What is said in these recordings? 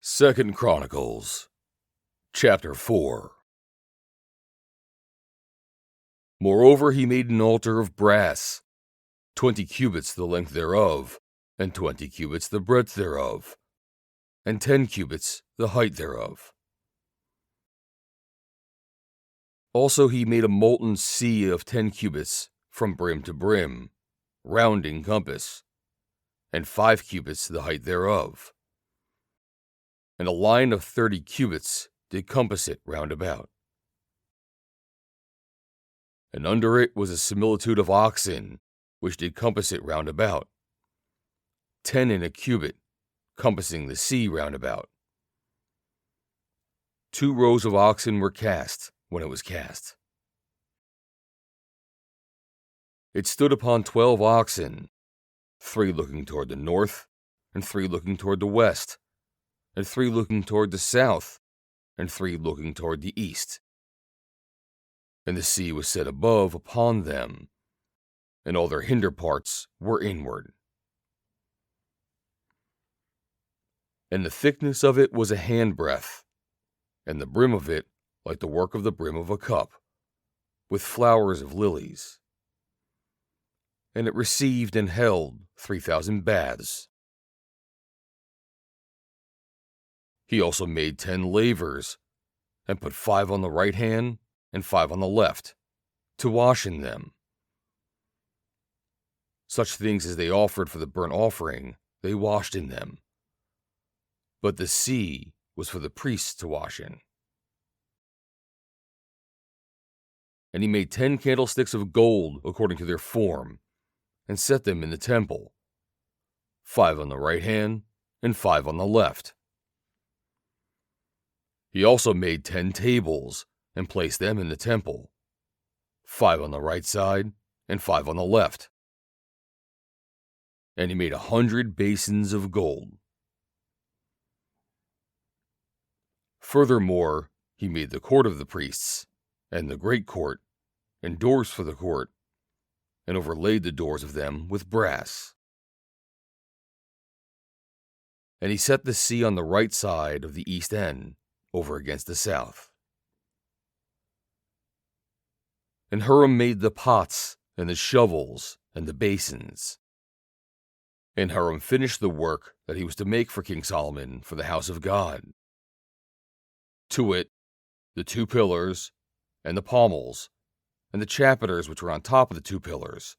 2 Chronicles, chapter 4. Moreover, he made an altar of brass, 20 cubits the length thereof, and 20 cubits the breadth thereof, and 10 cubits the height thereof. Also he made a molten sea of 10 cubits from brim to brim, round in compass, and 5 cubits the height thereof. And a line of 30 cubits did compass it round about. And under it was a similitude of oxen, which did compass it round about, 10 in a cubit, compassing the sea round about. 2 rows of oxen were cast when it was cast. It stood upon 12 oxen, 3 looking toward the north, and 3 looking toward the west, and 3 looking toward the south, and 3 looking toward the east. And the sea was set above upon them, and all their hinder parts were inward. And the thickness of it was a handbreadth, and the brim of it like the work of the brim of a cup, with flowers of lilies. And it received and held 3,000 baths. He also made 10 lavers, and put 5 on the right hand and 5 on the left, to wash in them. Such things as they offered for the burnt offering, they washed in them. But the sea was for the priests to wash in. And he made 10 candlesticks of gold according to their form, and set them in the temple, 5 on the right hand and 5 on the left. He also made 10 tables, and placed them in the temple, 5 on the right side and 5 on the left. And he made 100 basins of gold. Furthermore, he made the court of the priests, and the great court, and doors for the court, and overlaid the doors of them with brass. And he set the sea on the right side of the east end, over against the south. And Hiram made the pots, and the shovels, and the basins. And Hiram finished the work that he was to make for King Solomon for the house of God. To it, the 2 pillars, and the pommels, and the chapiters which were on top of the 2 pillars,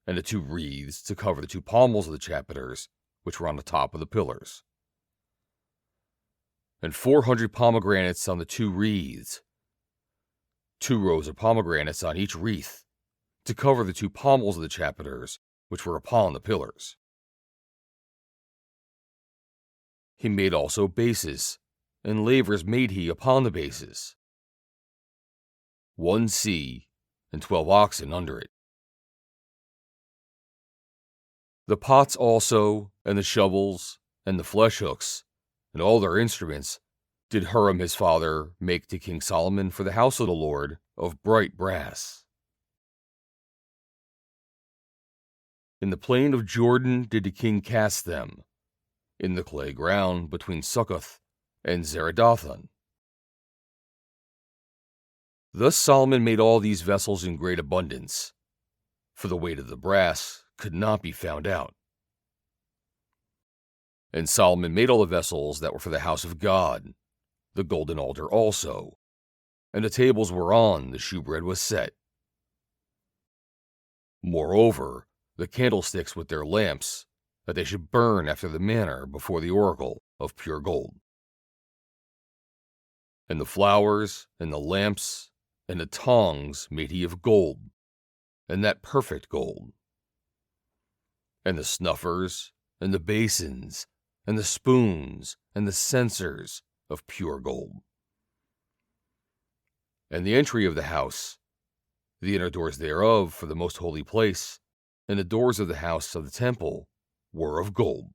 and the 2 wreaths to cover the 2 pommels of the chapiters which were on the top of the pillars, and 400 pomegranates on the 2 wreaths, 2 rows of pomegranates on each wreath, to cover the 2 pommels of the chapiters which were upon the pillars. He made also bases, and lavers made he upon the bases. 1 sea, and 12 oxen under it. The pots also, and the shovels, and the flesh hooks, and all their instruments, did Hiram his father make to King Solomon for the house of the Lord of bright brass. In the plain of Jordan did the king cast them, in the clay ground between Succoth and Zeradathan. Thus Solomon made all these vessels in great abundance, for the weight of the brass could not be found out. And Solomon made all the vessels that were for the house of God, the golden altar also, and the tables whereon the shewbread was set. Moreover, the candlesticks with their lamps, that they should burn after the manner before the oracle of pure gold. And the flowers, and the lamps, and the tongs made he of gold, and that perfect gold. And the snuffers, and the basins, and the spoons, and the censers of pure gold. And the entry of the house, the inner doors thereof for the most holy place, and the doors of the house of the temple were of gold.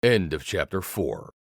End of chapter 4.